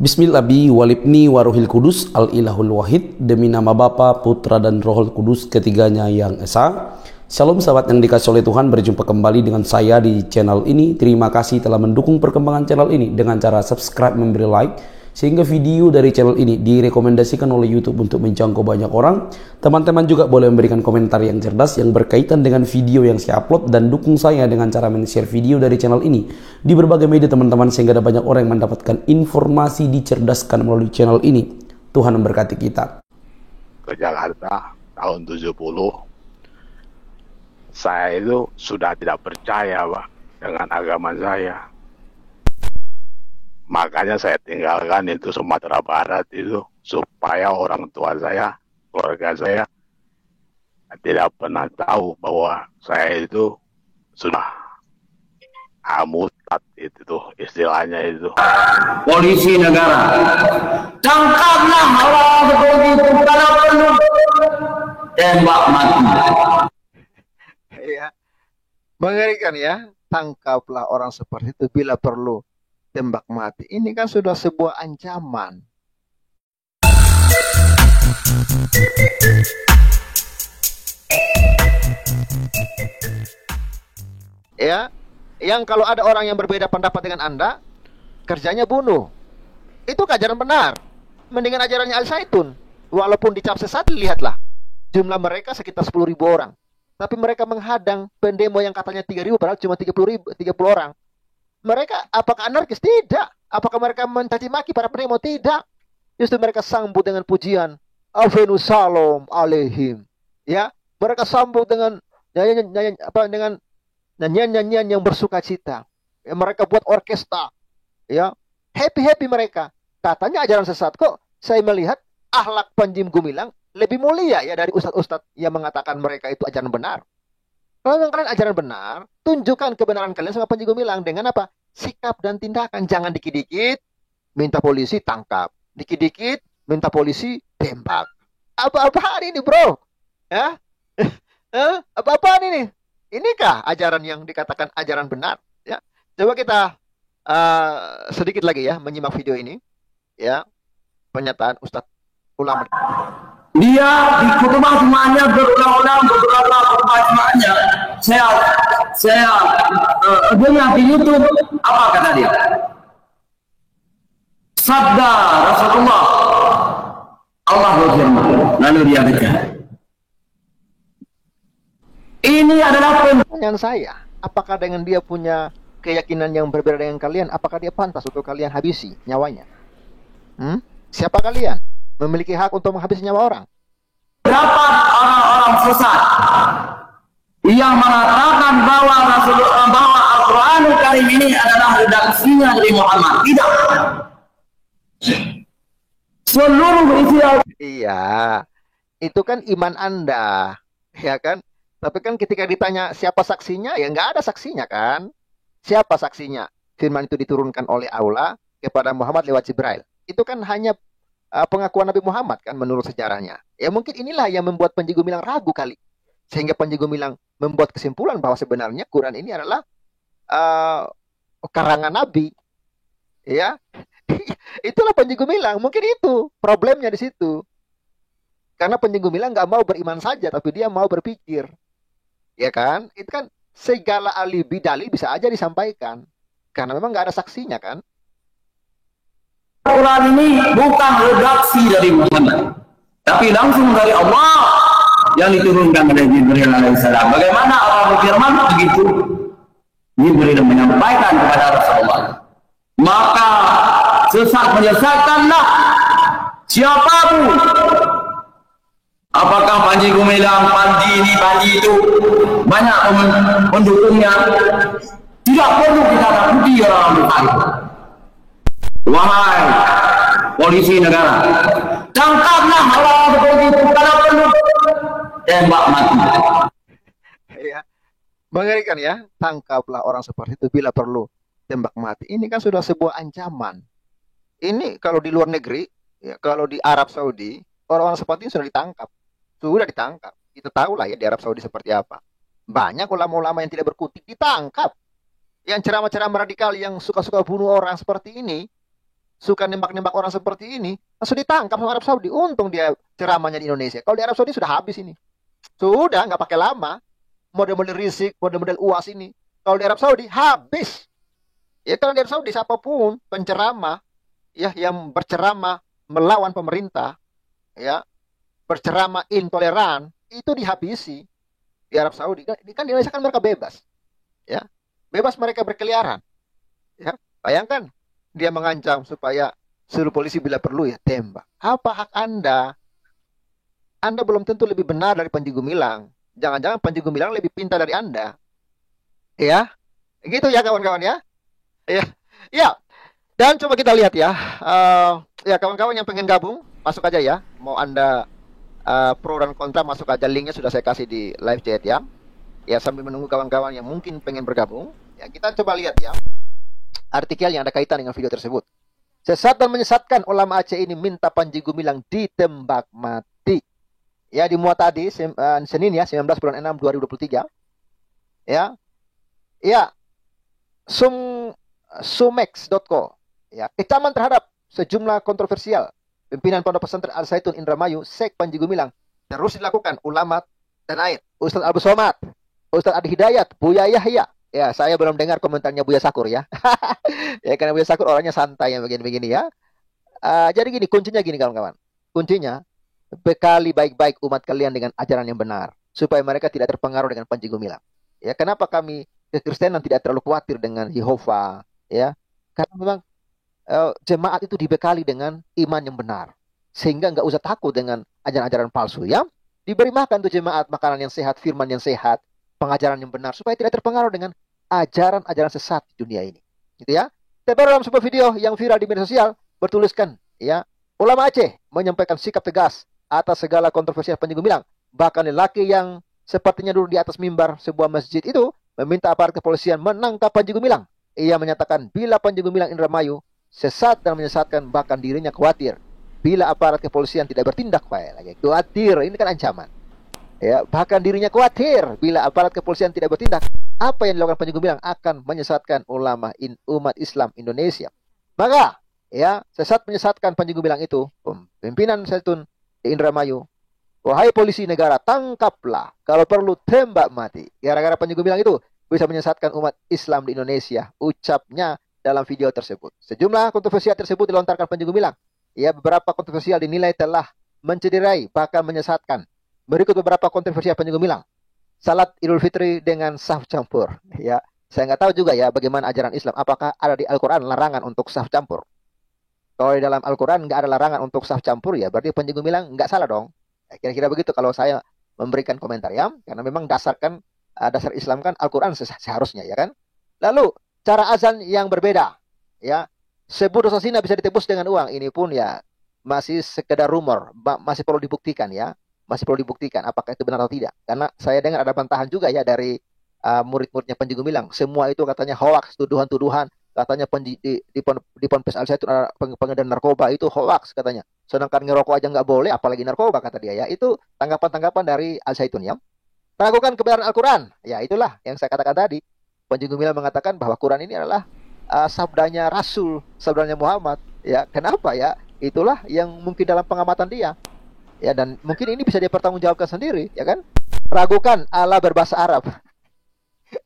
Bismillah walibni waruhil kudus al-ilahul wahid, demi nama Bapa, Putra dan Rohul Kudus, ketiganya yang esa. Shalom sahabat yang dikasih oleh Tuhan, berjumpa kembali dengan saya di channel ini. Terima kasih telah mendukung perkembangan channel ini dengan cara subscribe, memberi like, sehingga video dari channel ini direkomendasikan oleh YouTube untuk menjangkau banyak orang. Teman-teman juga boleh memberikan komentar yang cerdas yang berkaitan dengan video yang saya upload, dan dukung saya dengan cara men-share video dari channel ini di berbagai media teman-teman, sehingga ada banyak orang yang mendapatkan informasi dicerdaskan melalui channel ini. Tuhan memberkati kita. Ke Jakarta tahun 70, saya itu sudah tidak percaya, Pak, dengan agama saya. Makanya saya tinggalkan itu Sumatera Barat itu, supaya orang tua saya, keluarga saya tidak pernah tahu bahwa saya itu sudah murtad, itu tuh istilahnya itu. Polisi negara, tangkaplah orang seperti itu, kalau perlu tembak mati. Ya, mengerikan ya, tangkaplah orang seperti itu, bila perlu tembak mati. Ini kan sudah sebuah ancaman. Ya, yang kalau ada orang yang berbeda pendapat dengan Anda, kerjanya bunuh. Itu ajaran benar. Mendingan ajarannya Al-Zaitun. Walaupun dicap sesat, lihatlah. Jumlah mereka sekitar 10.000 orang. Tapi mereka menghadang pendemo yang katanya 3.000, padahal cuma 30 orang. Mereka apakah anarkis? Tidak. Apakah mereka mencaci maki para pendemo? Tidak. Justru mereka sambut dengan pujian. Afenu salam alaihim. Ya, mereka sambut dengan nyanyian yang bersuka cita. Ya, mereka buat orkestra. Ya, happy mereka. Katanya ajaran sesat. Kok saya melihat akhlak Panji Gumilang lebih mulia ya dari ustadz-ustadz yang mengatakan mereka itu ajaran benar. Kalau memang kalian ajaran benar, tunjukkan kebenaran kalian sama Panji Gumilang dengan apa? Sikap dan tindakan. Jangan dikit-dikit minta polisi tangkap, dikit-dikit minta polisi tembak. Apa-apaan ini, bro? Ya? Apa-apaan ini? Inikah ajaran yang dikatakan ajaran benar? Ya, coba kita sedikit lagi ya menyimak video ini. Ya, pernyataan Ustadz ulama. Dia di khutbah Jumatnya berulang-ulang beberapa khutbah Jumatnya. Saya dengar di YouTube, apa kata dia? Sabda Rasulullah, Allah berfirman, lalu dia kata, ini adalah pertanyaan saya. Apakah dengan dia punya keyakinan yang berbeda dengan kalian, apakah dia pantas untuk kalian habisi nyawanya? Siapa kalian? Memiliki hak untuk menghabisi nyawa orang. Dapat orang-orang sesat yang mengatakan bahwa Al-Quranul Karim ini adalah redaksinya dari Muhammad. Tidak. Seluruh isi Iya, itu kan iman Anda, ya kan? Tapi kan ketika ditanya siapa saksinya, ya nggak ada saksinya kan? Siapa saksinya? Firman itu diturunkan oleh Allah kepada Muhammad lewat Jibril. Itu kan hanya pengakuan Nabi Muhammad kan menurut sejarahnya. Ya mungkin inilah yang membuat Panji Gumilang ragu kali. Sehingga Panji Gumilang membuat kesimpulan bahwa sebenarnya Quran ini adalah karangan Nabi. Ya. Itulah Panji Gumilang. Mungkin itu problemnya di situ. Karena Panji Gumilang nggak mau beriman saja, tapi dia mau berpikir. Ya kan? Itu kan segala alibi dalil bisa aja disampaikan. Karena memang nggak ada saksinya kan. Quran ini bukan redaksi dari Muhammad, tapi langsung dari Allah yang diturunkan oleh Jibril alaihissalam. Bagaimana Allah berfirman begitu? Jibril menyampaikan kepada Rasulullah. Maka menyesatkanlah siapapun. Apakah Panji Gumilang, Panji itu banyak pendukungnya? Tidak perlu kita takuti orang berkata. Wahai polisi negara, tangkaplah orang seperti itu, kalau perlu tembak mati. Ya, mengerikan ya, tangkaplah orang seperti itu, bila perlu tembak mati. Ini kan sudah sebuah ancaman. Ini kalau di luar negeri, ya, kalau di Arab Saudi, orang-orang seperti ini sudah ditangkap. Kita tahu lah ya di Arab Saudi seperti apa. Banyak ulama-ulama yang tidak berkutik ditangkap. Yang ceramah-ceramah radikal yang suka-suka bunuh orang seperti ini, suka nembak-nembak orang seperti ini, langsung ditangkap sama Arab Saudi. Untung dia ceramahnya di Indonesia. Kalau di Arab Saudi sudah habis ini. Sudah, nggak pakai lama. Model-model Rizik, model-model UAS ini. Kalau di Arab Saudi, habis. Ya kalau di Arab Saudi, siapapun penceramah, ya yang berceramah melawan pemerintah, ya berceramah intoleran, itu dihabisi di Arab Saudi. Ini kan di Indonesia kan mereka bebas. Ya, bebas mereka berkeliaran. Ya, bayangkan dia mengancam supaya suruh polisi bila perlu ya tembak. Apa hak Anda? Anda belum tentu lebih benar dari Panji Gumilang. Jangan-jangan Panji Gumilang lebih pintar dari Anda. Ya, gitu ya kawan-kawan ya. Ya, ya. Dan coba kita lihat ya. Ya kawan-kawan yang pengen gabung masuk aja ya. Mau Anda pro dan kontra masuk aja, linknya sudah saya kasih di live chat ya. Ya sambil menunggu kawan-kawan yang mungkin pengen bergabung. Ya kita coba lihat ya artikel yang ada kaitan dengan video tersebut. Sesat dan menyesatkan, ulama Aceh ini minta Panji Gumilang ditembak mati. Ya dimuat tadi Senin ya 19 bulan 6 2023. Ya. Ya. Sumex.co. Ya, kecaman terhadap sejumlah kontroversial pimpinan Pondok Pesantren Al Zaitun Indramayu, Syekh Panji Gumilang terus dilakukan ulama dan air. Ustaz Abu Somad, Ustaz Adi Hidayat, Buya Yahya. Ya, saya belum dengar komentarnya Buya Sakur ya. Ya, karena Buya Sakur orangnya santai yang begini-begini ya. Jadi gini, kuncinya gini kawan-kawan. Kuncinya, bekali baik-baik umat kalian dengan ajaran yang benar. Supaya mereka tidak terpengaruh dengan Panji Gumilang. Ya, kenapa kami kekristenan tidak terlalu khawatir dengan Yehova? Ya, karena memang jemaat itu dibekali dengan iman yang benar. Sehingga nggak usah takut dengan ajaran-ajaran palsu ya. Diberi makan tuh jemaat makanan yang sehat, firman yang sehat, pengajaran yang benar supaya tidak terpengaruh dengan ajaran-ajaran sesat di dunia ini. Gitu ya. Terbaru dalam sebuah video yang viral di media sosial bertuliskan ya, ulama Aceh menyampaikan sikap tegas atas segala kontroversial Panji Gumilang. Bahkan lelaki yang sepertinya duduk di atas mimbar sebuah masjid itu meminta aparat kepolisian menangkap Panji Gumilang. Ia menyatakan bila Panji Gumilang Indramayu sesat dan menyesatkan, bahkan dirinya khawatir bila aparat kepolisian tidak bertindak. Lagi khawatir, ini kan ancaman. Ya, bahkan dirinya khawatir bila aparat kepolisian tidak bertindak, apa yang dilakukan Panji Gumilang akan menyesatkan ulama umat Islam Indonesia. Maka, ya, sesat menyesatkan Panji Gumilang itu, pimpinan Zaitun di Indramayu, wahai polisi negara, tangkaplah, kalau perlu tembak mati. Gara-gara Panji Gumilang itu bisa menyesatkan umat Islam di Indonesia, ucapnya dalam video tersebut. Sejumlah kontroversial tersebut dilontarkan Panji Gumilang. Ya, beberapa kontroversial dinilai telah mencederai, bahkan menyesatkan. Berikut beberapa kontroversial Panji Gumilang. Salat Idul Fitri dengan saf campur. Ya, saya nggak tahu juga ya bagaimana ajaran Islam. Apakah ada di Al-Quran larangan untuk saf campur? Kalau di dalam Al-Quran nggak ada larangan untuk saf campur ya, berarti Panji Gumilang nggak salah dong. Kira-kira begitu kalau saya memberikan komentar ya. Karena memang dasar Islam kan Al-Quran seharusnya ya kan. Lalu cara azan yang berbeda, ya. Sebut dosa zina bisa ditebus dengan uang. Ini pun ya masih sekedar rumor, masih perlu dibuktikan ya, masih perlu dibuktikan apakah itu benar atau tidak. Karena saya dengar ada bantahan juga ya dari murid-muridnya Panji Gumilang. Semua itu katanya hoax, tuduhan-tuduhan. Katanya di Ponpes Al Zaitun ada pengedar narkoba, itu hoax katanya. Sedangkan ngerokok aja nggak boleh, apalagi narkoba kata dia ya. Itu tanggapan-tanggapan dari Al Zaitun ya. Ragukan kebenaran Al-Quran, ya itulah yang saya katakan tadi. Panji Gumilang mengatakan bahwa Quran ini adalah sabdanya Rasul, sabdanya Muhammad. Ya, kenapa ya? Itulah yang mungkin dalam pengamatan dia. Ya, dan mungkin ini bisa dia pertanggungjawabkan sendiri, ya kan? Ragukan Allah berbahasa Arab.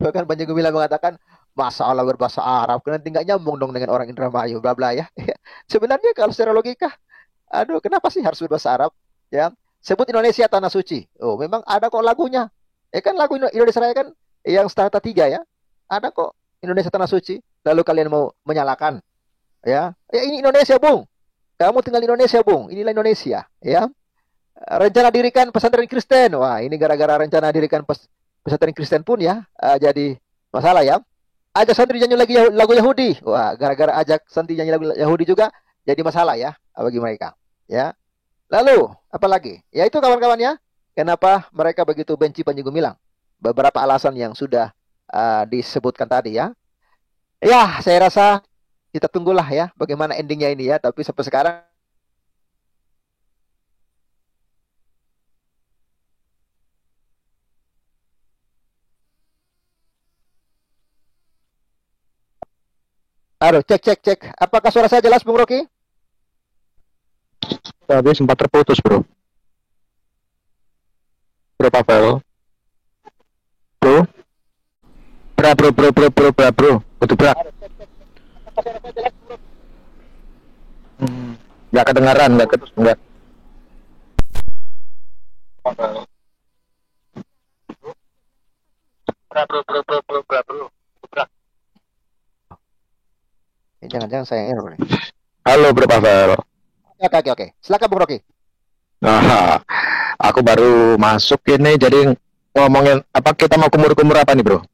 Bahkan Panji Gumilang mengatakan, masa Allah berbahasa Arab? Nanti nggak nyambung dong dengan orang Indramayu, bla bla ya. Sebenarnya kalau secara logika, aduh, kenapa sih harus berbahasa Arab? Ya, sebut Indonesia tanah suci. Oh, memang ada kok lagunya. Ya kan lagu Indonesia Raya kan yang strata 3 ya. Ada kok Indonesia tanah suci. Lalu kalian mau menyalakan, ya? Ya ini Indonesia, Bung. Kamu tinggal di Indonesia, Bung. Inilah Indonesia, ya. Rencana dirikan pesantren Kristen. Wah, ini gara-gara rencana dirikan pesantren Kristen pun ya jadi masalah ya. Ajak santri nyanyi lagi lagu Yahudi. Wah, gara-gara ajak santri nyanyi lagu Yahudi juga jadi masalah ya bagi mereka, ya. Lalu apa lagi? Ya itu kawan-kawan ya. Kenapa mereka begitu benci Panji Gumilang? Beberapa alasan yang sudah disebutkan tadi ya. Ya, saya rasa kita tunggulah ya bagaimana endingnya ini ya. Tapi sampai sekarang aduh, cek. Apakah suara saya jelas, Bung Rocky? Tadi sempat terputus, bro. Bro Pavel. Bro. Bro. Betul, bro. Nggak kedengaran, nggak. Bro. Jangan-jangan saya yang error nih. Halo, Bro Pavel. Oke. Silakan Bung Rocky. Nah, aku baru masuk ini, jadi ngomongin apa, kita mau kumur-kumur apa nih, bro?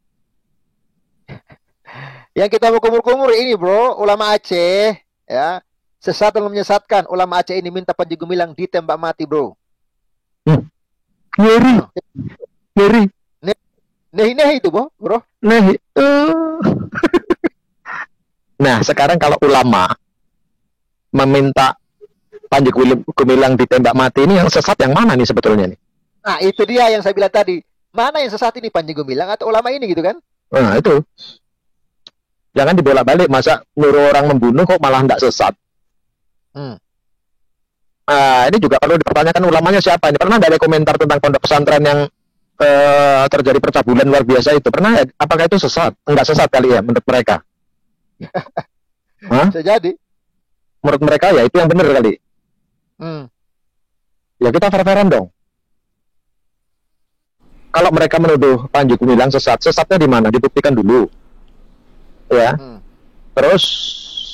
Yang kita mau kumur-kumur ini, bro, ulama Aceh, ya, sesat dan menyesatkan. Ulama Aceh ini minta Panji Gumilang ditembak mati, bro. Ngeri. Nehi itu, bro. Nehi. Nah, sekarang kalau ulama meminta Panji Gumilang ditembak mati, ini yang sesat yang mana nih sebetulnya nih? Nah, itu dia yang saya bilang tadi. Mana yang sesat ini, Panji Gumilang atau ulama ini gitu kan? Nah, itu. Jangan dibolak-balik, masa nyuruh orang membunuh kok malah tidak sesat. Ini juga perlu dipertanyakan, ulamanya siapa ini? Pernah nggak ada komentar tentang pondok pesantren yang terjadi percabulan luar biasa itu? Pernah ya? Apakah itu sesat? Enggak sesat kali ya menurut mereka? Hah? Bisa jadi. Menurut mereka ya itu yang benar kali. Ya kita fair-fairan dong. Kalau mereka menuduh Panji Gumilang sesatnya di mana? Dibuktikan dulu. Ya. Terus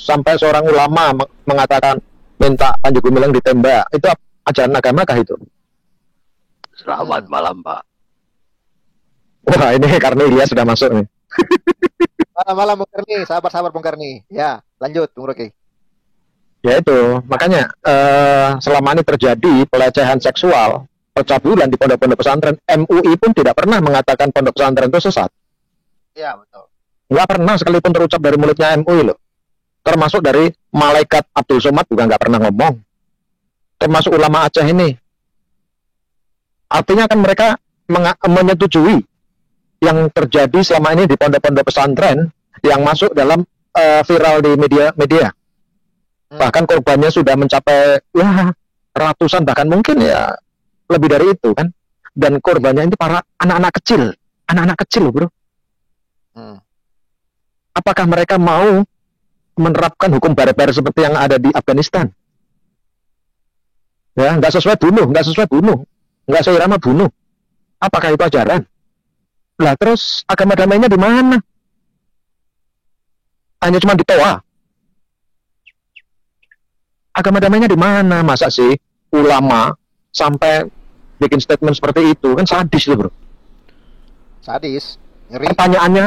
sampai seorang ulama mengatakan minta Panji Gumilang ditembak. Itu ajaran agama kah itu? Selamat malam, Pak. Wah, ini karena Ilyas sudah masuk nih. Malam Bung Karni, sabar Bung Karni. Ya, lanjut Bung Rocky. Ya itu, makanya selama ini terjadi pelecehan seksual, percabulan di pondok-pondok pesantren, MUI pun tidak pernah mengatakan pondok pesantren itu sesat. Ya, betul. Nggak pernah sekalipun terucap dari mulutnya MUI loh. Termasuk dari malaikat Abdul Somad juga nggak pernah ngomong. Termasuk ulama Aceh ini. Artinya kan mereka menyetujui yang terjadi selama ini di pondok-pondok pesantren yang masuk dalam viral di media. Bahkan korbannya sudah mencapai ratusan, bahkan mungkin ya lebih dari itu kan. Dan korbannya ini para anak-anak kecil loh, bro. Apakah mereka mau menerapkan hukum barbar seperti yang ada di Afghanistan? Ya, nggak sesuai bunuh, nggak seirama bunuh. Apakah itu ajaran? Lah terus agama damainya di mana? Hanya cuma di toa. Agama damainya di mana? Masa sih ulama sampai bikin statement seperti itu? Kan sadis itu, bro. Sadis. Ngeri.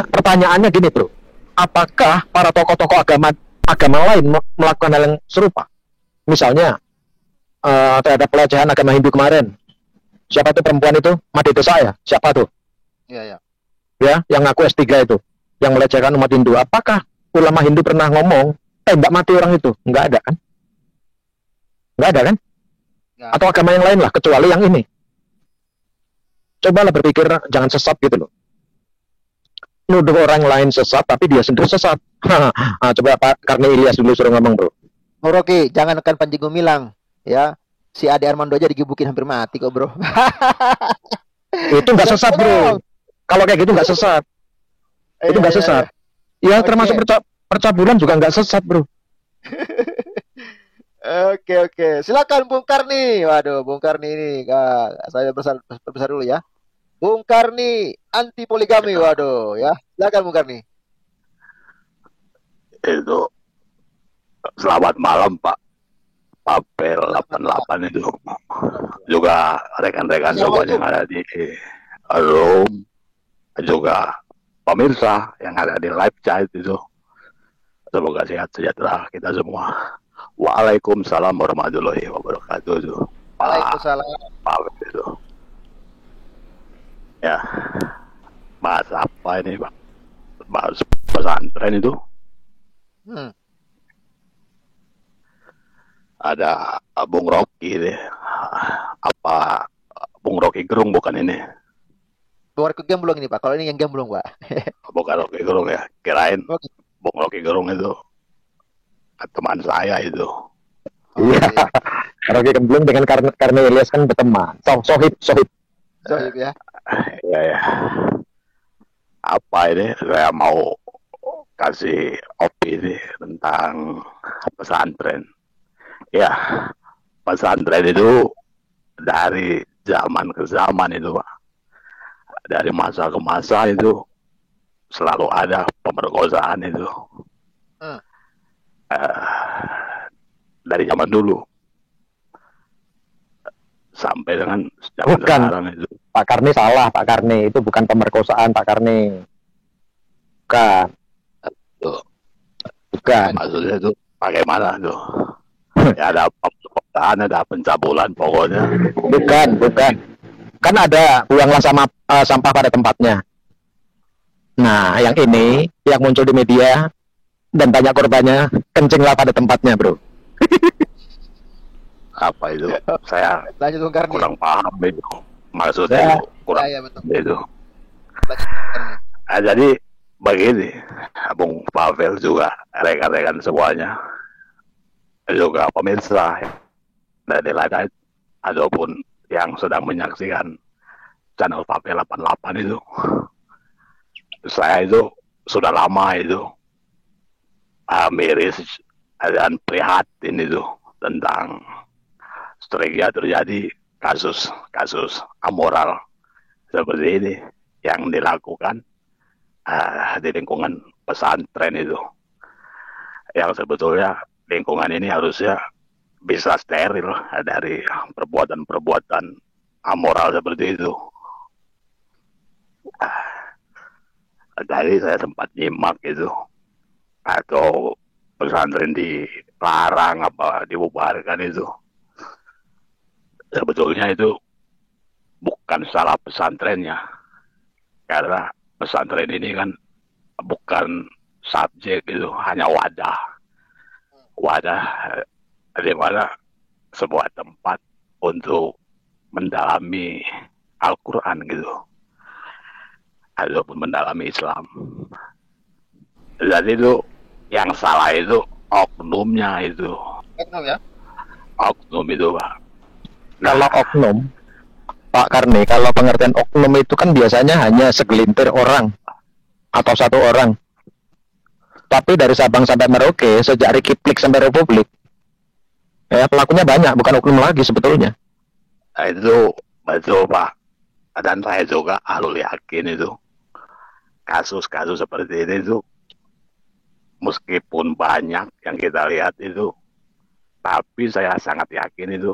Pertanyaannya gini, bro. Apakah para tokoh-tokoh agama lain melakukan hal yang serupa? Misalnya terhadap pelecehan agama Hindu kemarin. Siapa tuh perempuan itu? Made Desa ya? Siapa tuh? Iya. Ya, yang ngaku S3 itu, yang melecehkan umat Hindu. Apakah ulama Hindu pernah ngomong tembak mati orang itu? Nggak ada kan? Atau agama yang lain lah, kecuali yang ini. Cobalah berpikir, jangan sesat gitu loh. Nuduh orang lain sesat, tapi dia sendiri sesat. Coba Pak Karni Ilyas dulu suruh ngomong, bro. Bung Rocky, jangan nekan Panji Gumilang, ya. Si Ade Armando aja digebukin hampir mati kok, bro. Itu nggak sesat, bro. Kalau kayak gitu nggak sesat. Itu nggak sesat. Ya, termasuk percabulan juga nggak sesat, bro. Oke. Silakan Bung Karni. Waduh, Bung Karni ini. Saya berbesar dulu ya. Bung Karni anti poligami. Waduh, ya. Silakan Bung Karni. Itu selamat malam, Pak. Papel 88 itu juga rekan-rekan sobat yang ada di room, juga pemirsa yang ada di live chat itu. Semoga sehat sejahtera kita semua. Waalaikumsalam warahmatullahi wabarakatuh. Waalaikumsalam. Pak itu. Ya, bahas apa ini, Pak? Bahas pesantren itu. Ada Bung Rocky deh. Apa Bung Rocky Gerung bukan ini? Bung Rocky Gemblong ini, Pak. Kalau ini yang Gemblong, Pak. Bukan Rocky Gerung ya. Kirain Bung Rocky Gerung itu teman saya itu. Iya. Rocky Gerung dengan Karni Ilyas kan berteman. Sohib. Sohib ya. Ya. Apa ini? Saya mau kasih opini tentang pesantren. Ya, pesantren itu dari zaman ke zaman itu, Pak. Dari masa ke masa itu selalu ada pemerkosaan itu. Dari zaman dulu sampai dengan zaman sekarang itu. Pak Karni salah, Pak Karni. Itu bukan pemerkosaan, Pak Karni. Bukan. Maksudnya itu bagaimana tuh? Ya, ada pemerkosaan, ada pencabulan pokoknya. Bukan. Kan ada buanglah sampah pada tempatnya. Nah, yang ini yang muncul di media dan banyak korbannya, kencinglah pada tempatnya, bro. Apa itu? Saya Lanjut Bung Karni. kurang paham itu. Maksudnya kurang betul. itu. Lanjut, Bung Karni. Jadi begini, Bung Pavel juga, rekan-rekan semuanya, juga pemirsa dari lain ataupun yang sedang menyaksikan channel Pavel 88 itu. Saya itu sudah lama itu miris dan prihatin itu tentang strategi terjadi kasus amoral seperti ini yang dilakukan di lingkungan pesantren itu, yang sebetulnya lingkungan ini harusnya bisa steril dari perbuatan-perbuatan amoral seperti itu. Tadi saya sempat nyimak itu, atau pesantren dilarang apa dibubarkan itu. Sebetulnya itu bukan salah pesantrennya, karena pesantren ini kan bukan subjek itu, hanya wadah di mana sebuah tempat untuk mendalami Al-Quran gitu, ataupun mendalami Islam. Jadi itu yang salah itu oknumnya itu. Oknum ya? Oknum itu, Pak. Kalau oknum, Pak Karni, kalau pengertian oknum itu kan biasanya hanya segelintir orang atau satu orang. Tapi dari Sabang sampai Merauke, sejak Republik sampai Republik, ya pelakunya banyak, bukan oknum lagi sebetulnya. Nah, itu betul, Pak. Dan saya juga yakin itu kasus-kasus seperti ini itu meskipun banyak yang kita lihat itu, tapi saya sangat yakin itu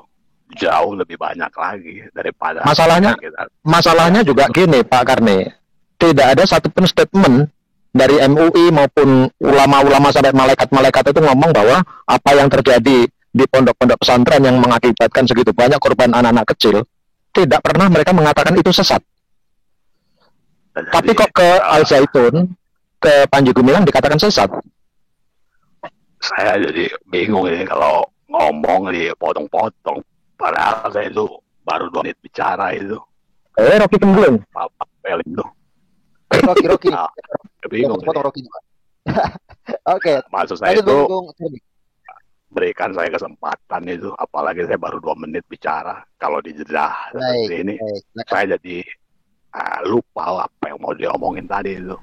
jauh lebih banyak lagi daripada masalahnya juga gini, Pak Karni, tidak ada satupun statement dari MUI maupun ulama-ulama sampai malaikat-malaikat itu ngomong bahwa apa yang terjadi di pondok-pondok pesantren yang mengakibatkan segitu banyak korban anak-anak kecil, tidak pernah mereka mengatakan itu sesat. Jadi, tapi kok ke Al Zaitun, ke Panji Gumilang dikatakan sesat. Saya jadi bingung ini kalau ngomong dipotong-potong, padahal saya itu baru 2 menit bicara itu. Rocky Gerung. Pak Pel itu. Rocky. Nah, bingung. Rocky juga. Oke. Maksud saya itu berikan saya kesempatan itu, apalagi saya baru 2 menit bicara. Kalau dijeda seperti ini, saya jadi lupa apa yang mau diomongin tadi itu.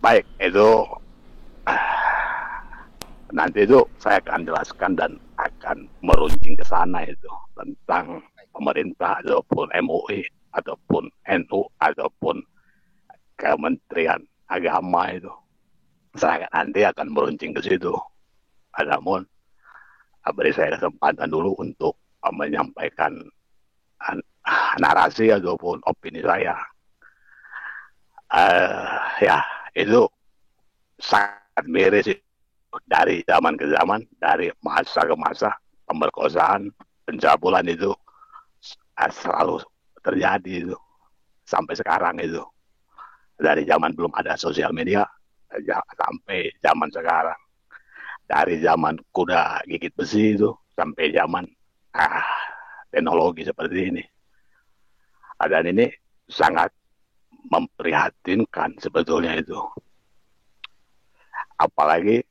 Baik, itu nanti itu saya akan jelaskan dan akan meruncing ke sana itu tentang pemerintah ataupun MUI ataupun NU ataupun Kementerian Agama itu. Saya nanti akan meruncing ke situ. Namun beri saya kesempatan dulu untuk menyampaikan narasi ataupun opini saya. Ya, itu sangat miris dari zaman ke zaman, dari masa ke masa. Pemerkosaan, pencabulan itu selalu terjadi itu sampai sekarang itu. Dari zaman belum ada sosial media sampai zaman sekarang. Dari zaman kuda gigit besi itu sampai zaman teknologi seperti ini. Dan ini sangat memprihatinkan sebetulnya itu. Apalagi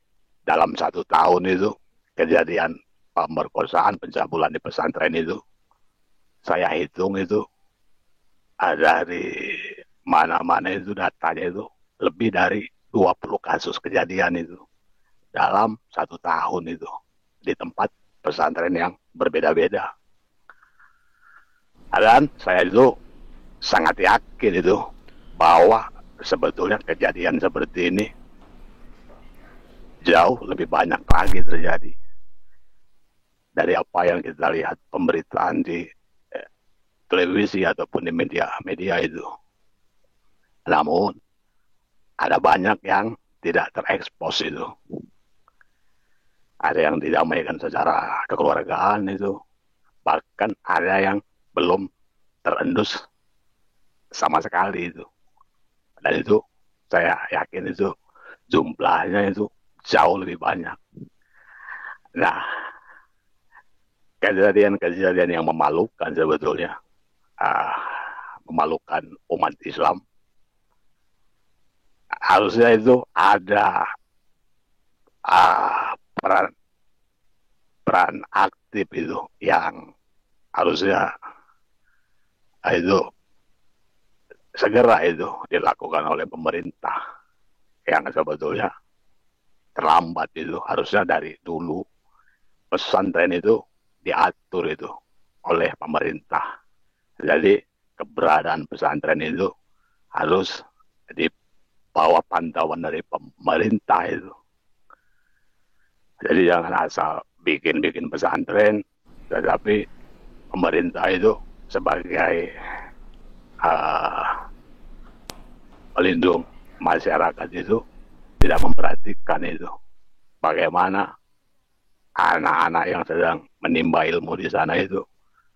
dalam 1 tahun itu kejadian pemerkosaan, pencabulan di pesantren itu, saya hitung itu dari mana-mana itu datanya itu lebih dari 20 kasus kejadian itu dalam 1 tahun itu di tempat pesantren yang berbeda-beda. Dan saya itu sangat yakin itu bahwa sebetulnya kejadian seperti ini jauh lebih banyak lagi terjadi dari apa yang kita lihat pemberitaan di televisi ataupun di media itu. Namun ada banyak yang tidak terekspos itu. Ada yang didamaikan secara kekeluargaan itu. Bahkan ada yang belum terendus sama sekali itu. Dan itu saya yakin itu jumlahnya itu jauh lebih banyak. Nah, kejadian-kejadian yang memalukan sebetulnya, memalukan umat Islam, harusnya itu ada peran aktif itu yang harusnya itu segera itu dilakukan oleh pemerintah, yang sebetulnya terlambat itu. Harusnya dari dulu pesantren itu diatur itu oleh pemerintah. Jadi keberadaan pesantren itu harus di bawah pantauan dari pemerintah itu. Jadi jangan asal bikin pesantren, tetapi pemerintah itu sebagai pelindung masyarakat itu tidak memperhatikan itu bagaimana anak-anak yang sedang menimba ilmu di sana itu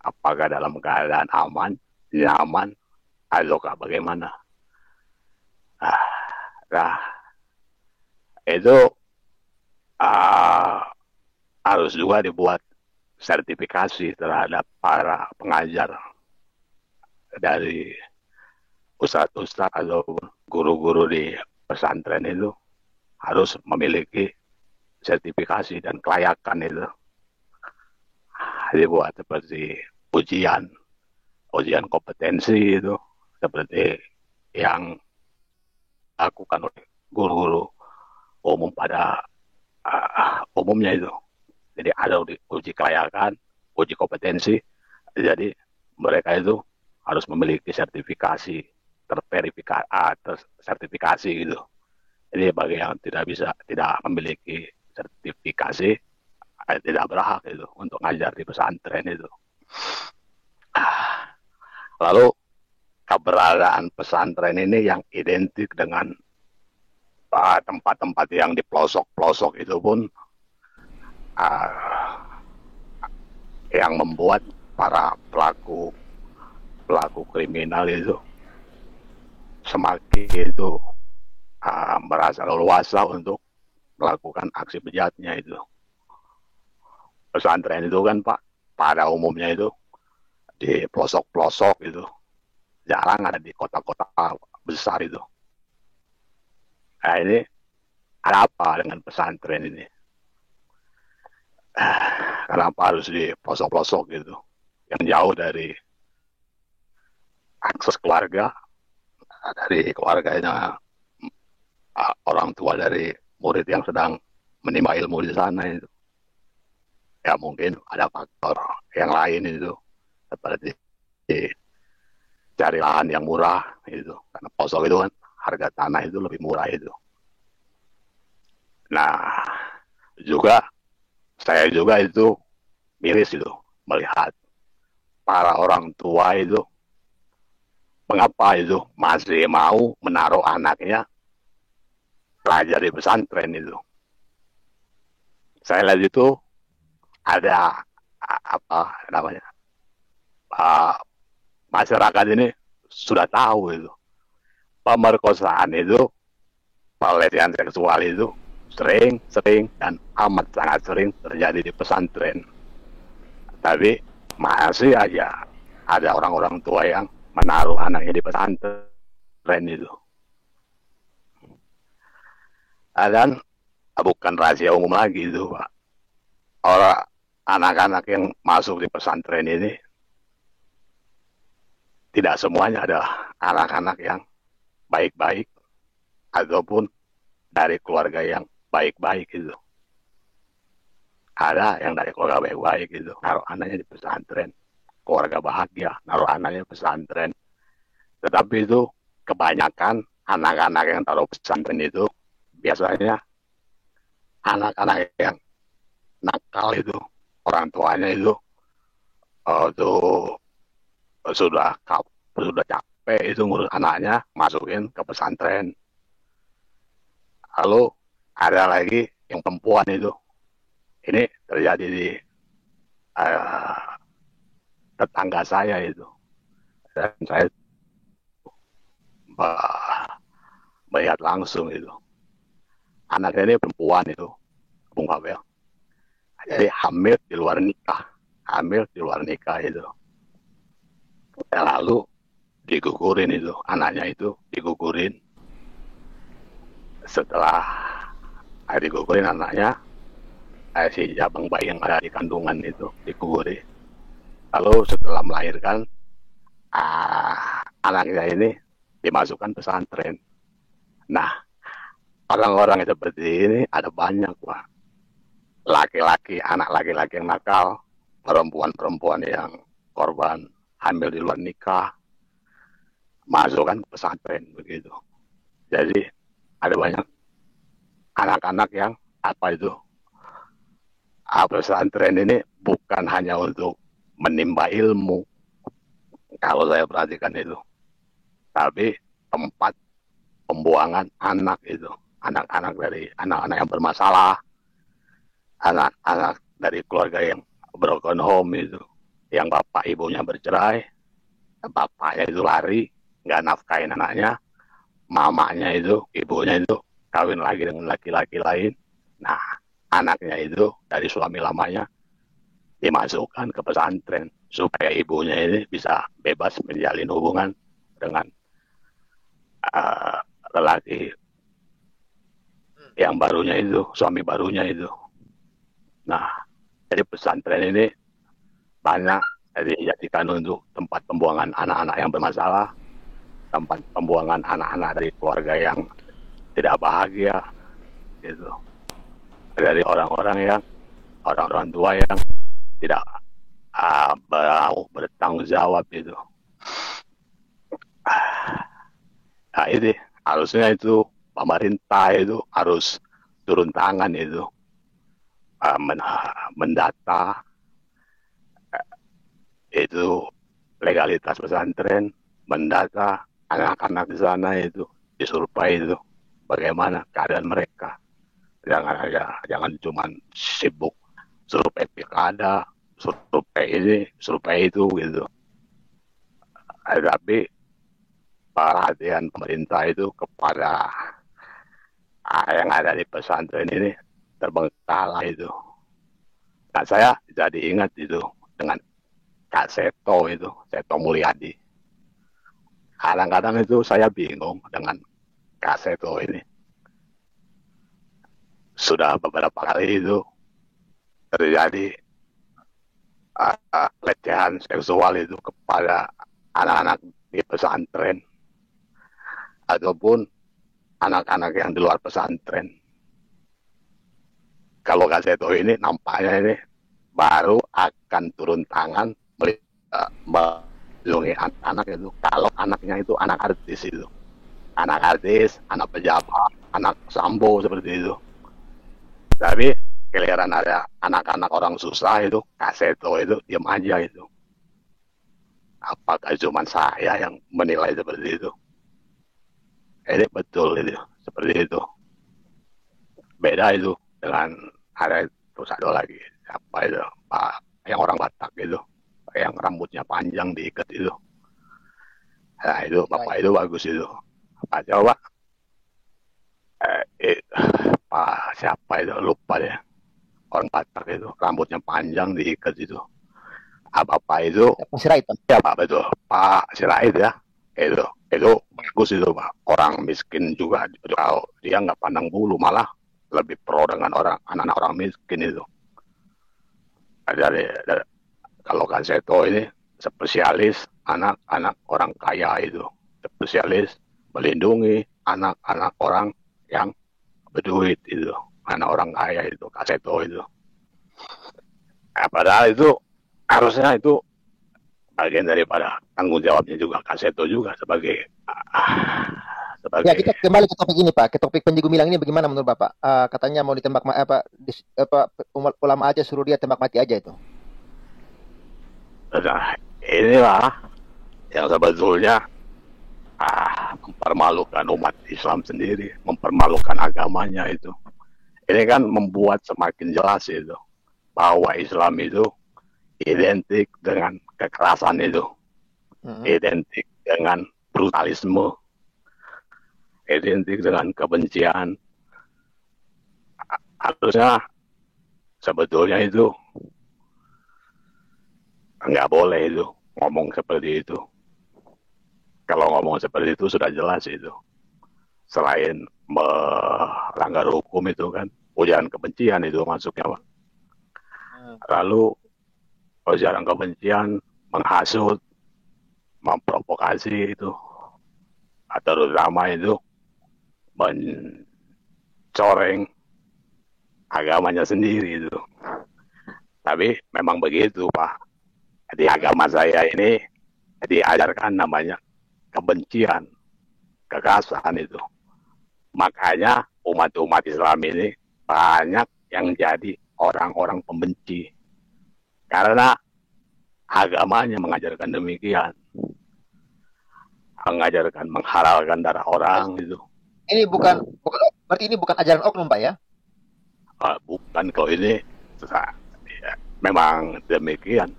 apakah dalam keadaan aman, nyaman, ataukah bagaimana. Nah, itu harus juga dibuat sertifikasi terhadap para pengajar dari ustadz-ustadz atau guru-guru di pesantren itu harus memiliki sertifikasi dan kelayakan itu. Dibuat seperti ujian kompetensi itu seperti yang dilakukan oleh guru-guru umum pada umumnya itu. Jadi ada uji kelayakan, uji kompetensi. Jadi mereka itu harus memiliki sertifikasi tersertifikasi gitu. Jadi bagi yang tidak memiliki sertifikasi tidak berhak itu untuk ngajar di pesantren itu. Lalu keberadaan pesantren ini yang identik dengan tempat-tempat yang di pelosok-pelosok itu pun yang membuat para pelaku kriminal itu semakin itu merasa leluasa untuk melakukan aksi bejatnya itu. Pesantren itu kan Pak, pada umumnya itu di pelosok-pelosok itu, jarang ada di kota-kota besar itu. Nah ini ada apa dengan pesantren ini? Kenapa harus di pelosok-pelosok gitu, yang jauh dari akses keluarga, dari keluarganya orang tua dari murid yang sedang menimba ilmu di sana itu. Ya mungkin ada faktor yang lain itu, seperti cari lahan yang murah itu, karena pelosok itu kan harga tanah itu lebih murah itu. Nah saya juga itu miris itu melihat para orang tua itu mengapa itu masih mau menaruh anaknya belajar di pesantren itu. Saya lihat itu ada masyarakat ini sudah tahu itu pemerkosaan itu, pelecehan seksual itu sering dan amat sangat sering terjadi di pesantren. Tapi masih aja ada orang-orang tua yang menaruh anaknya di pesantren itu. Dan bukan rahasia umum lagi itu Pak. anak-anak yang masuk di pesantren ini tidak semuanya adalah anak-anak yang baik-baik ataupun dari keluarga yang baik-baik gitu. Ada yang dari keluarga baik-baik gitu, naruh anaknya di pesantren, keluarga bahagia, naruh anaknya di pesantren. Tetapi itu kebanyakan anak-anak yang taruh pesantren itu biasanya anak-anak yang nakal itu, orang tuanya itu tuh sudah capek itu ngurus anaknya, masukin ke pesantren. Lalu ada lagi yang perempuan itu, ini terjadi di tetangga saya itu, dan saya melihat langsung itu, anaknya ini perempuan itu, Bung Abel. Jadi hamil di luar nikah itu. Lalu digugurin itu, anaknya itu digugurin. Setelah digugurin anaknya, si jabang bayi yang ada di kandungan itu digugurin. Lalu setelah melahirkan, anaknya ini dimasukkan pesantren. Nah, orang-orang yang seperti ini ada banyak, Pak. Laki-laki, anak laki-laki yang nakal, perempuan-perempuan yang korban hamil di luar nikah, masukkan ke pesantren begitu. Jadi ada banyak anak-anak yang pesantren ini bukan hanya untuk menimba ilmu, kalau saya perhatikan itu, tapi tempat pembuangan anak itu, anak-anak yang bermasalah, anak-anak dari keluarga yang broken home itu, yang bapak ibunya bercerai, bapaknya itu lari, nggak nafkahin anaknya, mamanya itu, ibunya itu kawin lagi dengan laki-laki lain. Nah, anaknya itu dari suami lamanya dimasukkan ke pesantren supaya ibunya ini bisa bebas menjalin hubungan dengan lelaki yang barunya itu, suami barunya itu. Nah, jadi pesantren ini banyak dijadikan untuk tempat pembuangan anak-anak yang bermasalah, tempat pembuangan anak-anak dari keluarga yang tidak bahagia, gitu. Dari orang-orang tua yang tidak bertanggung jawab itu. Nah, ini harusnya itu pemerintah itu harus turun tangan itu, mendata itu legalitas pesantren, mendata anak-anak di sana itu, disurvei itu bagaimana keadaan mereka. Jangan cuma sibuk survei pilkada, survei ini, survei itu gitu. Tapi perhatian pemerintah itu kepada yang ada di pesantren ini terbengkalai itu. Nah, saya jadi ingat itu dengan Kak Seto itu, Seto Mulyadi. Kadang-kadang itu saya bingung dengan Kak Seto ini. Sudah beberapa kali itu terjadi pelecehan seksual itu kepada anak-anak di pesantren ataupun anak-anak yang di luar pesantren. Kalau Kak Seto ini nampaknya ini baru akan turun tangan melindungi anak itu kalau anaknya itu anak artis itu, anak pejabat, anak sambo seperti itu. Tapi giliran ada anak-anak orang susah itu, Kak Seto itu diam aja itu. Apakah cuma saya yang menilai seperti itu? Ini betul itu, seperti itu. Beda itu dengan ada terus ada lagi apa itu, Pak, yang orang Batak itu, yang rambutnya panjang diikat itu. Nah itu Bapak itu bagus itu. Apa coba? Pak siapa itu, lupa deh, orang Batak itu rambutnya panjang diikat itu. Bapak itu Pak Sirait. Ya Pak, betul, Pak Sirait ya. Itu bagus itu Pak. Orang miskin juga kalau dia nggak pandang bulu, malah lebih pro dengan anak-anak orang miskin itu. Kalau Kaseto ini spesialis anak-anak orang kaya itu, spesialis melindungi anak-anak orang yang berduit itu, anak orang kaya itu, Kaseto itu. Padahal itu harusnya itu bagian daripada tanggung jawabnya juga Kaseto juga sebagai Ya, kita kembali ke topik ini, Pak. Ke topik Panji Gumilang ini bagaimana menurut Bapak? Katanya mau ditembak ulama aja, suruh dia tembak mati aja itu. Nah, inilah yang sebetulnya mempermalukan umat Islam sendiri, mempermalukan agamanya itu. Ini kan membuat semakin jelas itu bahwa Islam itu identik dengan kekerasan itu, identik dengan brutalisme, identik dengan kebencian. Harusnya sebetulnya itu nggak boleh itu ngomong seperti itu. Kalau ngomong seperti itu sudah jelas itu. Selain melanggar hukum itu kan, ujaran kebencian itu masuknya, Pak. Lalu ujaran kebencian, menghasut, memprovokasi itu, terutama itu mencoreng agamanya sendiri itu. Tapi memang begitu, Pak. Di agama saya ini diajarkan namanya kebencian, kekerasan itu. Makanya umat-umat Islam ini banyak yang jadi orang-orang pembenci. Karena agamanya mengajarkan demikian. Mengajarkan menghalalkan darah orang itu. Ini bukan berarti ini bukan ajaran oknum, Pak, ya? Bukan, kalau ini ya, memang demikian.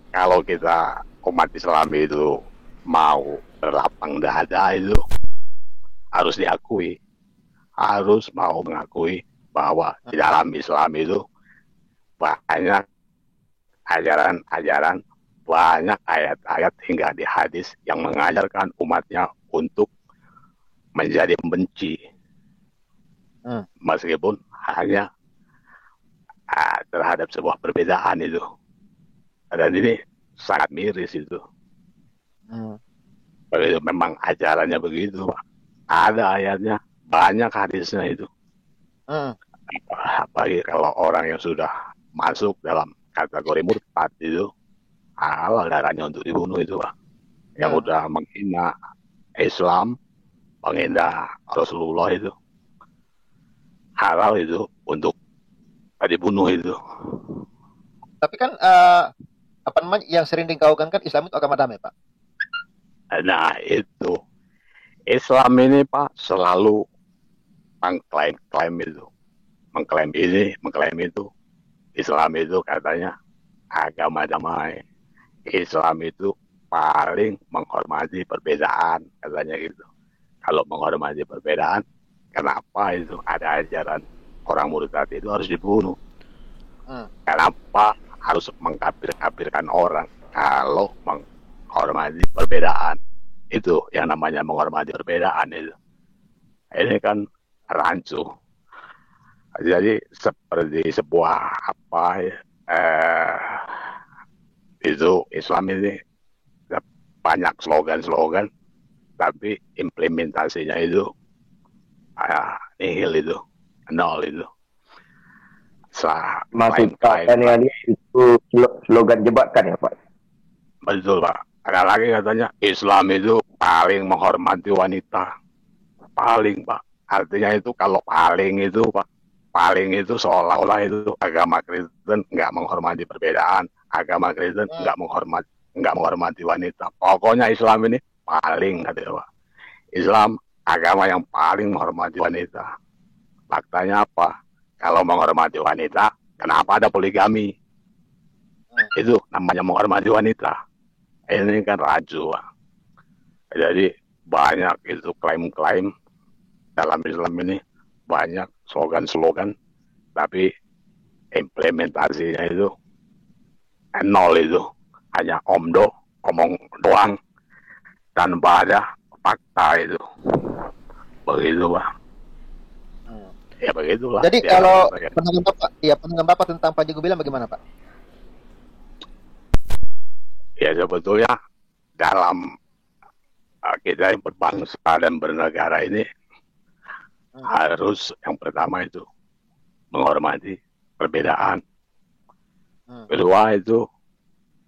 Kalau kita umat Islam itu mau berlapang dada itu harus diakui, harus mau mengakui bahwa di dalam Islam itu banyak ajaran-ajaran, banyak ayat-ayat hingga di hadis yang mengajarkan umatnya untuk menjadi pembenci, meskipun hanya terhadap sebuah perbedaan itu. Dan ini sangat miris itu. Begitu, memang ajarannya begitu, Pak. Ada ayatnya, banyak hadisnya itu. Apalagi kalau orang yang sudah masuk dalam kategori murtad itu, halal darahnya untuk dibunuh itu, Pak. Yang udah menghina Islam, menghina Rasulullah itu, halal itu untuk dibunuh itu. Tapi kan apa namanya yang sering digaungkan kan Islam itu agama damai, Pak. Nah itu Islam ini, Pak, selalu mengklaim itu, mengklaim ini, mengklaim itu. Islam itu katanya agama damai. Islam itu paling menghormati perbedaan, katanya gitu. Kalau menghormati perbedaan, kenapa itu ada ajaran orang murtad itu harus dibunuh? Kenapa harus mengkafirkan orang kalau menghormati perbedaan? Itu yang namanya menghormati perbedaan itu. Ini kan rancu. Jadi seperti sebuah itu Islam ini banyak slogan-slogan, tapi implementasinya itu nihil itu, nol itu. Maksud Pak Daniel itu slogan jebakan ya, Pak? Betul, Pak. Ada lagi katanya Islam itu paling menghormati wanita. Paling, Pak. Artinya itu kalau paling itu, Pak, paling itu seolah-olah itu agama Kristen nggak menghormati perbedaan, agama Kristen nggak menghormati wanita. Pokoknya Islam ini paling, katanya, Pak. Islam agama yang paling menghormati wanita. Faktanya apa? Kalau menghormati wanita, kenapa ada poligami? Itu namanya menghormati wanita. Ini kan rancu, Pak. Jadi banyak itu klaim-klaim dalam Islam ini, banyak slogan-slogan, tapi implementasinya itu nol itu. Hanya omong doang, tanpa ada fakta itu. Begitu, Pak. Ya begitulah. Jadi kalau pandangan Bapak tentang Panji Gumilang bagaimana, Pak? Ya sebetulnya dalam kita yang berbangsa dan bernegara ini harus yang pertama itu menghormati perbedaan. Kedua itu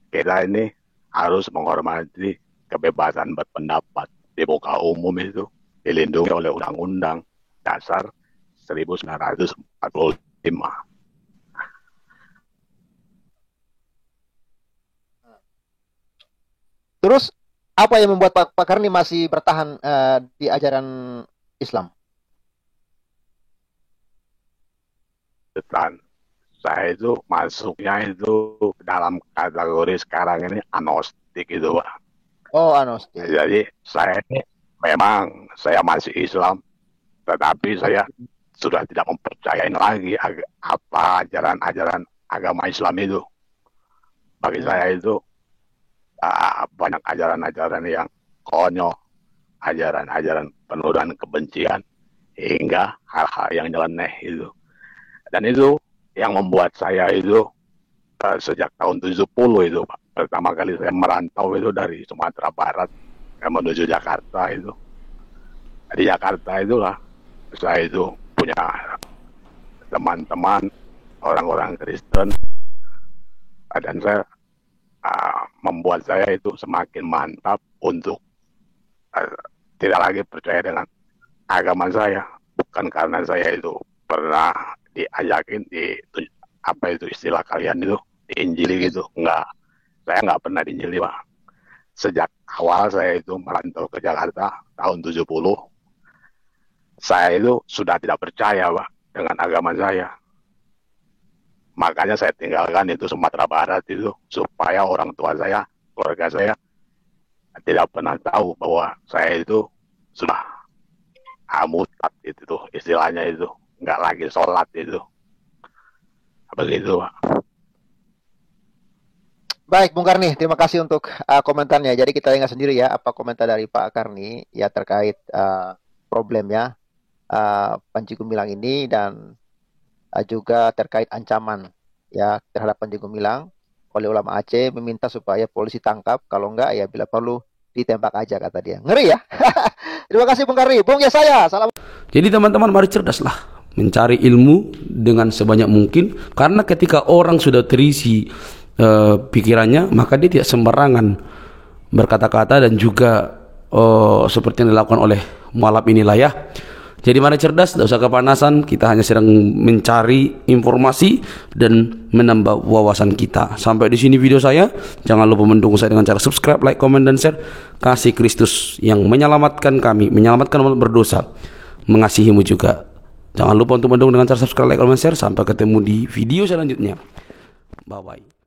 kita ini harus menghormati kebebasan berpendapat di muka umum itu dilindungi oleh Undang-Undang Dasar 1945. Terus apa yang membuat Pak Karni masih bertahan di ajaran Islam? Dan saya itu masuknya itu dalam kategori sekarang ini agnostik itu, Pak. Oh, agnostik. Jadi saya ini memang saya masih Islam, tetapi saya sudah tidak mempercayai lagi apa ajaran-ajaran agama Islam itu. Bagi saya itu banyak ajaran-ajaran yang konyol, ajaran-ajaran penuh dengan kebencian, hingga hal-hal yang nyeleneh itu. Dan itu yang membuat saya itu sejak tahun 70 itu, Pak. Pertama kali saya merantau itu dari Sumatera Barat menuju Jakarta itu. Di Jakarta itulah saya itu punya teman-teman orang-orang Kristen, dan saya membuat saya itu semakin mantap untuk tidak lagi percaya dengan agama saya. Bukan karena saya itu pernah diajakin di apa itu istilah kalian itu diinjili gitu, enggak. Saya enggak pernah diinjili, Pak. Sejak awal saya itu merantau ke Jakarta tahun 70, saya itu sudah tidak percaya, Pak, dengan agama saya. Makanya saya tinggalkan itu Sumatera Barat itu supaya orang tua saya, keluarga saya tidak pernah tahu bahwa saya itu sudah murtad itu tuh istilahnya itu, nggak lagi sholat itu. Begitu, Pak. Baik, Bung Karni, terima kasih untuk komentarnya. Jadi kita ingat sendiri ya apa komentar dari Pak Karni ya terkait problemnya Panji Gumilang ini, dan juga terkait ancaman ya terhadap Panji Gumilang oleh ulama Aceh, meminta supaya polisi tangkap, kalau enggak ya bila perlu ditembak aja, kata dia. Ngeri ya. Terima kasih Bung Karni. Bung Yesaya, salam. Jadi teman-teman, mari cerdaslah mencari ilmu dengan sebanyak mungkin, karena ketika orang sudah terisi pikirannya, maka dia tidak sembarangan berkata-kata, dan juga seperti yang dilakukan oleh malam inilah ya. Jadi mari cerdas, tidak usah kepanasan. Kita hanya sedang mencari informasi dan menambah wawasan kita. Sampai di sini video saya. Jangan lupa mendukung saya dengan cara subscribe, like, komen, dan share. Kasih Kristus yang menyelamatkan kami, menyelamatkan umat berdosa, mengasihimu juga. Jangan lupa untuk mendukung dengan cara subscribe, like, komen, share. Sampai ketemu di video selanjutnya. Bye bye.